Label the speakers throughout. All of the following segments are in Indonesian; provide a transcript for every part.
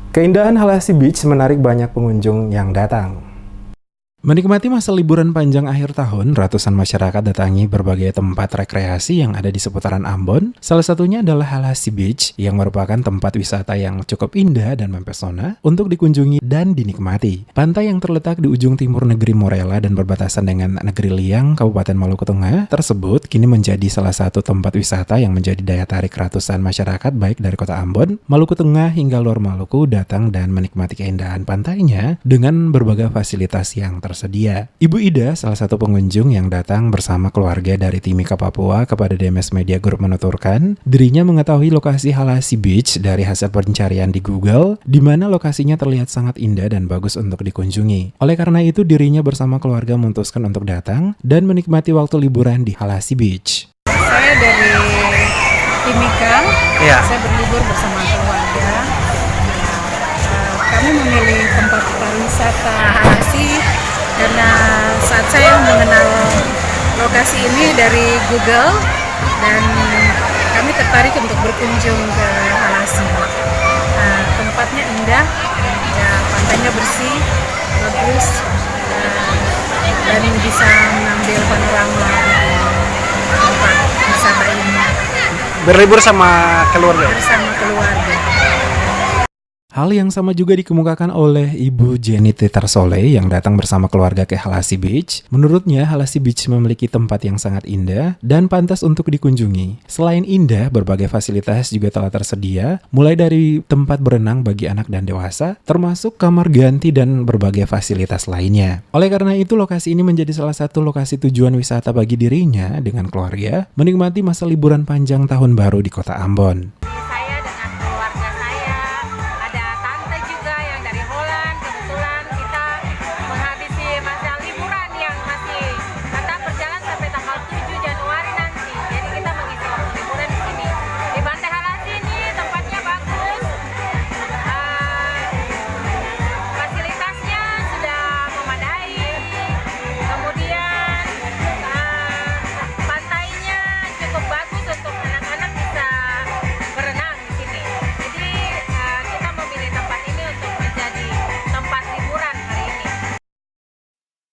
Speaker 1: Keindahan Halasi Beach menarik banyak pengunjung yang datang. Menikmati masa liburan panjang akhir tahun, ratusan masyarakat datangi berbagai tempat rekreasi yang ada di seputaran Ambon. Salah satunya adalah Halasi Beach, yang merupakan tempat wisata yang cukup indah dan mempesona untuk dikunjungi dan dinikmati. Pantai yang terletak di ujung timur negeri Morella dan berbatasan dengan negeri Liang, Kabupaten Maluku Tengah, tersebut kini menjadi salah satu tempat wisata yang menjadi daya tarik ratusan masyarakat baik dari kota Ambon, Maluku Tengah hingga luar Maluku datang dan menikmati keindahan pantainya dengan berbagai fasilitas yang tersedia. Ibu Ida, salah satu pengunjung yang datang bersama keluarga dari Timika, Papua, kepada DMS Media Group menuturkan, dirinya mengetahui lokasi Halasi Beach dari hasil pencarian di Google, di mana lokasinya terlihat sangat indah dan bagus untuk dikunjungi. Oleh karena itu, dirinya bersama keluarga memutuskan untuk datang dan menikmati waktu liburan di Halasi Beach.
Speaker 2: Saya dari Timika, saya berlibur bersama keluarga. Kami memilih tempat pariwisata Halasi karena saat saya mengenal lokasi ini dari Google dan kami tertarik untuk berkunjung ke Halasi. Tempatnya indah, ya, pantainya bersih, bagus, dan bisa mengambil panorama tempat wisata ini.
Speaker 3: Berlibur sama keluarga?
Speaker 2: Bersama keluarga.
Speaker 1: Hal yang sama juga dikemukakan oleh Ibu Jenny Titarsole yang datang bersama keluarga ke Halasi Beach. Menurutnya, Halasi Beach memiliki tempat yang sangat indah dan pantas untuk dikunjungi. Selain indah, berbagai fasilitas juga telah tersedia, mulai dari tempat berenang bagi anak dan dewasa, termasuk kamar ganti dan berbagai fasilitas lainnya. Oleh karena itu, lokasi ini menjadi salah satu lokasi tujuan wisata bagi dirinya dengan keluarga, menikmati masa liburan panjang tahun baru di kota Ambon.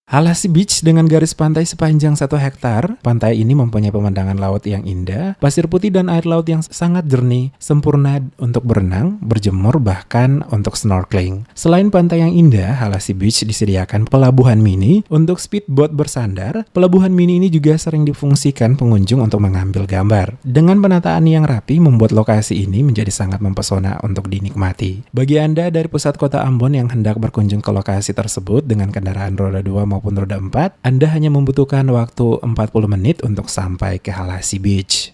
Speaker 1: Halasi Beach dengan garis pantai sepanjang 1 hektar, pantai ini mempunyai pemandangan laut yang indah, pasir putih dan air laut yang sangat jernih, sempurna untuk berenang, berjemur, bahkan untuk snorkeling. Selain pantai yang indah, Halasi Beach disediakan pelabuhan mini untuk speedboat bersandar. Pelabuhan mini ini juga sering difungsikan pengunjung untuk mengambil gambar. Dengan penataan yang rapi, membuat lokasi ini menjadi sangat mempesona untuk dinikmati. Bagi Anda dari pusat kota Ambon yang hendak berkunjung ke lokasi tersebut dengan kendaraan roda 2 maupun roda 4, Anda hanya membutuhkan waktu 40 menit untuk sampai ke Halasi Beach.